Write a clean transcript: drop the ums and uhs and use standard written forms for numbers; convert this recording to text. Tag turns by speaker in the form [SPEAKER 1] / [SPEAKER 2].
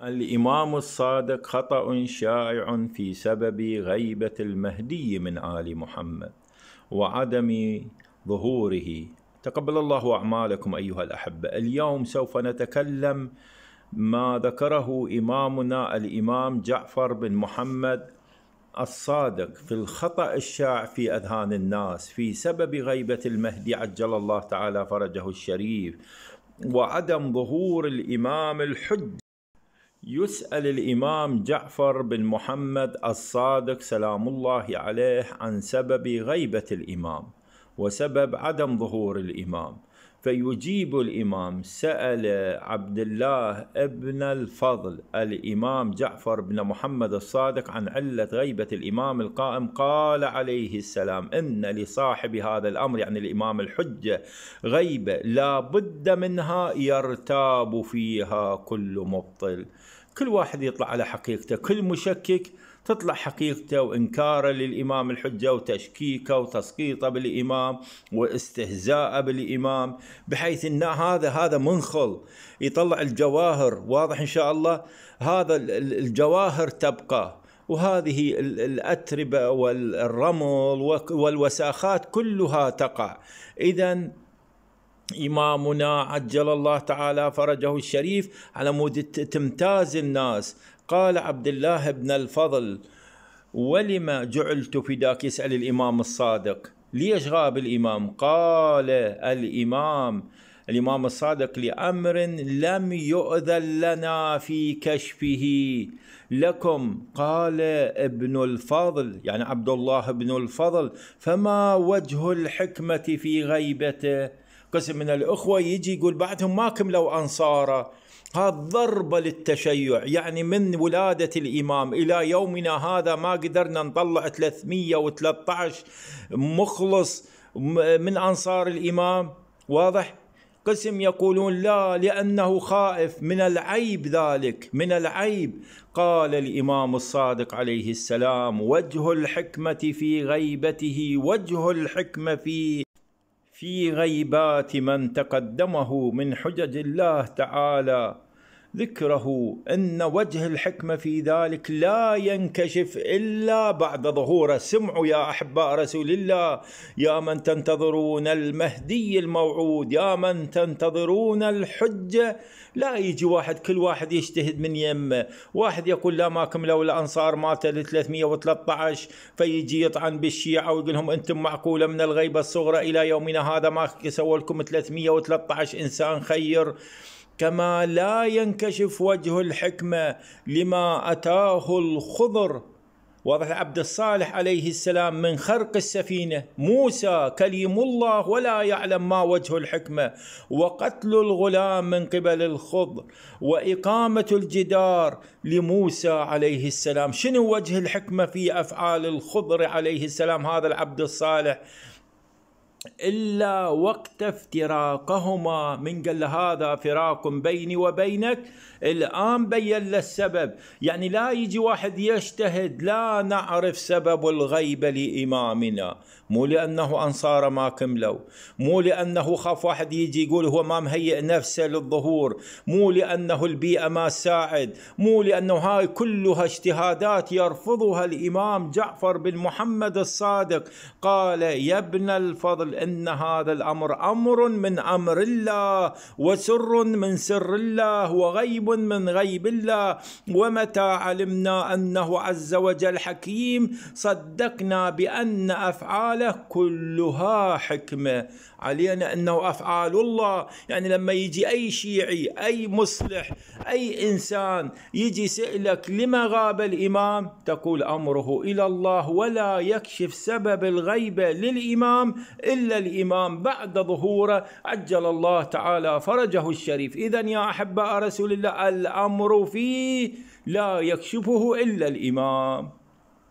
[SPEAKER 1] الإمام الصادق خطأ شائع في سبب غيبة المهدي من آل محمد وعدم ظهوره. تقبل الله أعمالكم أيها الأحبة. اليوم سوف نتكلم ما ذكره إمامنا الإمام جعفر بن محمد الصادق في الخطأ الشائع في أذهان الناس في سبب غيبة المهدي عجل الله تعالى فرجه الشريف وعدم ظهور الإمام الحج. يسأل الإمام جعفر بن محمد الصادق سلام الله عليه عن سبب غيبة الإمام وسبب عدم ظهور الإمام، فيجيب الإمام: سأل عبد الله ابن الفضل الإمام جعفر بن محمد الصادق عن علة غيبة الإمام القائم، قال عليه السلام: إن لصاحب هذا الأمر، يعني الإمام الحجة، غيبة لا بد منها يرتاب فيها كل مبطل. كل واحد يطلع على حقيقته، كل مشكك تطلع حقيقته وإنكاره للإمام الحجة وتشكيكه وتسقيطه بالإمام واستهزاءه بالإمام، بحيث أن هذا منخل يطلع الجواهر. واضح إن شاء الله؟ هذا الجواهر تبقى، وهذه الأتربة والرمل والوساخات كلها تقع. إذن إمامنا عجل الله تعالى فرجه الشريف على مود تمتاز الناس. قال عبد الله بن الفضل: ولما جعلت فداك؟ يسأل الإمام الصادق: ليش غاب الإمام؟ قال الإمام الصادق: لأمر لم يؤذن لنا في كشفه لكم. قال ابن الفضل، يعني عبد الله بن الفضل: فما وجه الحكمة في غيبته؟ قسم من الأخوة يجي يقول بعدهم ما كملوا أنصاره. هذا ضربة للتشيع، يعني من ولادة الإمام إلى يومنا هذا ما قدرنا نطلع 313 مخلص من أنصار الإمام. واضح؟ قسم يقولون لا، لأنه خائف من العيب، ذلك من العيب. قال الإمام الصادق عليه السلام: وجه الحكمة في غيبته وجه الحكمة في غيبات من تقدمه من حجج الله تعالى ذكره، أن وجه الحكمة في ذلك لا ينكشف إلا بعد ظهوره. سمعوا يا أحباء رسول الله، يا من تنتظرون المهدي الموعود، يا من تنتظرون الحجة. لا يجي كل واحد يجتهد من يمه. واحد يقول لا ما كملوا الأنصار مات 313، فيجي يطعن بالشيعة ويقول لهم أنتم معقولة من الغيبة الصغرى إلى يومنا هذا ما سووا لكم 313 إنسان خير. كما لا ينكشف وجه الحكمة لما أتاه الخضر، واضح، عبد الصالح عليه السلام، من خرق السفينة. موسى كليم الله ولا يعلم ما وجه الحكمة، وقتل الغلام من قبل الخضر، وإقامة الجدار لموسى عليه السلام. شنو وجه الحكمة في أفعال الخضر عليه السلام هذا العبد الصالح؟ إلا وقت افتراقهما. من قال هذا فراق بيني وبينك، الآن بين له السبب. يعني لا يجي واحد يجتهد، لا نعرف سبب الغيبة لإمامنا، مو لأنه أنصار ما كملوا، مو لأنه خاف واحد يجي يقول هو ما مهيئ نفسه للظهور، مو لأنه البيئة ما ساعد، مو لأنه هاي كلها اجتهادات يرفضها الإمام جعفر بن محمد الصادق. قال: يا ابن الفضل، إن هذا الأمر أمر من أمر الله، وسر من سر الله، وغيب من غيب الله. ومتى علمنا أنه عز وجل حكيم صدقنا بأن أفعاله كلها حكمة. علينا أنه أفعال الله. يعني لما يجي أي شيعي، أي مصلح، أي إنسان يجي يسألك لما غاب الإمام، تقول أمره إلى الله، ولا يكشف سبب الغيبة للإمام إلا الإمام بعد ظهوره عجل الله تعالى فرجه الشريف. إذن يا أحباء رسول الله، الأمر فيه لا يكشفه إلا الإمام.